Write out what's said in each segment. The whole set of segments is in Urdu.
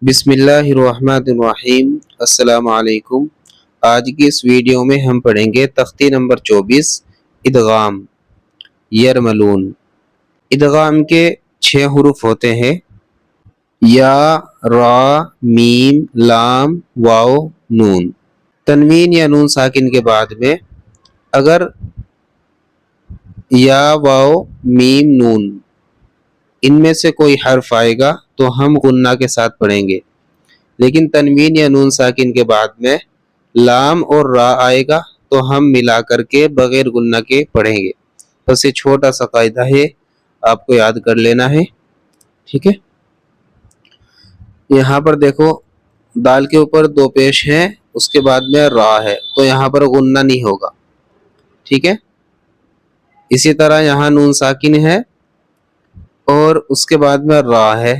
بسم اللہ الرحمن الرحیم۔ السلام علیکم۔ آج کی اس ویڈیو میں ہم پڑھیں گے تختی نمبر 24 ادغام یرملون۔ ادغام کے 6 حروف ہوتے ہیں: یا، را، میم، لام، واو، نون۔ تنوین یا نون ساکن کے بعد میں اگر یا، واو، میم، نون ان میں سے کوئی حرف آئے گا تو ہم غنہ کے ساتھ پڑھیں گے، لیکن تنوین یا نون ساکن کے بعد میں لام اور را آئے گا تو ہم ملا کر کے بغیر غنہ کے پڑھیں گے۔ بس یہ چھوٹا سا قاعدہ ہے، آپ کو یاد کر لینا ہے، ٹھیک ہے۔ یہاں پر دیکھو دال کے اوپر 2 پیش ہیں، اس کے بعد میں را ہے تو یہاں پر غنہ نہیں ہوگا، ٹھیک ہے۔ اسی طرح یہاں نون ساکن ہے اور اس کے بعد میں را ہے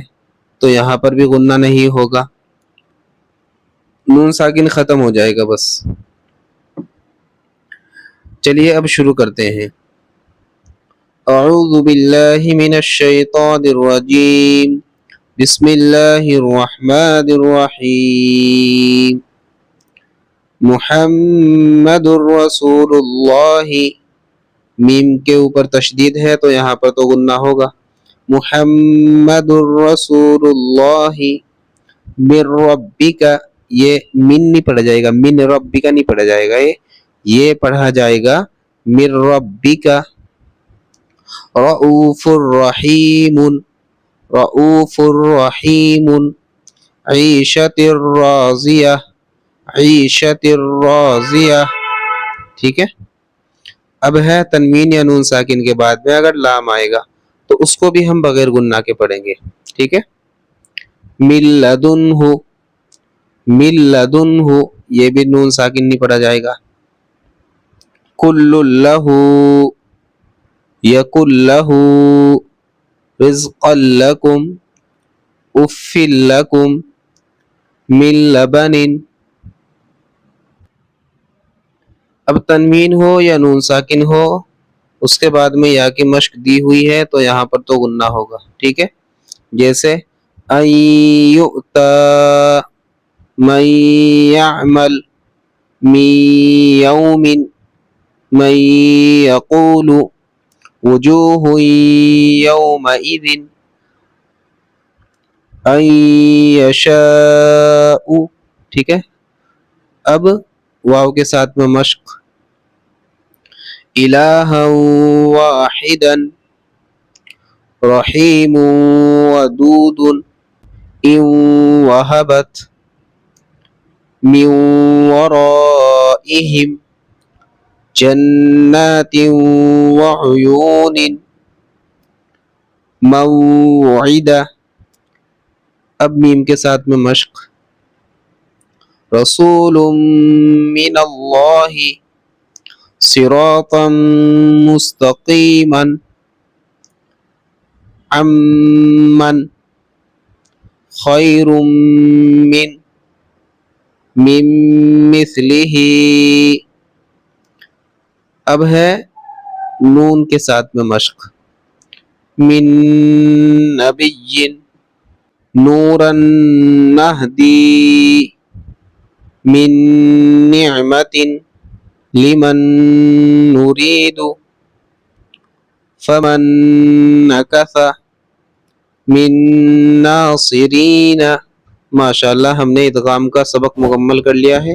تو یہاں پر بھی غنہ نہیں ہوگا، نون ساکن ختم ہو جائے گا بس۔ چلیے اب شروع کرتے ہیں۔ اعوذ باللہ من الشیطان الرجیم، بسم اللہ الرحمن الرحیم۔ محمد رسول اللہ، میم کے اوپر تشدید ہے تو یہاں پر تو غنہ ہوگا۔ محمد الرسول اللہ من ربک، یہ من نہیں پڑھا جائے گا، من ربک نہیں پڑھا جائے گا، یہ پڑھا جائے گا من ربک۔ رؤوف الرحیم، رؤوف الرحیم۔ عیشت الراضیہ، عیشت الراضیہ، ٹھیک ہے۔ اب ہے تنوین یا نون ساکن کے بعد میں اگر لام آئے گا تو اس کو بھی ہم بغیر غنہ کے پڑھیں گے، ٹھیک ہے۔ من لدنہ، من لدنہ، یہ بھی نون ساکن نہیں پڑھا جائے گا۔ کل لہ، یکن لہ، رزقا لکم، اف لکم، من لبن۔ اب تنوین ہو یا نون ساکن ہو اس کے بعد میں یا کی مشق دی ہوئی ہے تو یہاں پر تو غنہ ہوگا، ٹھیک ہے۔ جیسے ان یؤتی من یعمل من یوم من یقول وجوہ یومئذ ان یشاء، ٹھیک ہے۔ اب واو کے ساتھ میں مشق، الہا واحدا رحیم ودود ان وہبت من ورائہم جنات وعیون موعد۔ اب میم کے ساتھ میں مشق، رسول من اللہ صراطا مستقیما عمن خیر من مثلہ۔ اب ہے نون کے ساتھ میں مشق، من نبی نورا نہدی من نعمت لمن نرید فمن نکث من ناصرین۔ ماشاءاللہ ہم نے ادغام کا سبق مکمل کر لیا ہے۔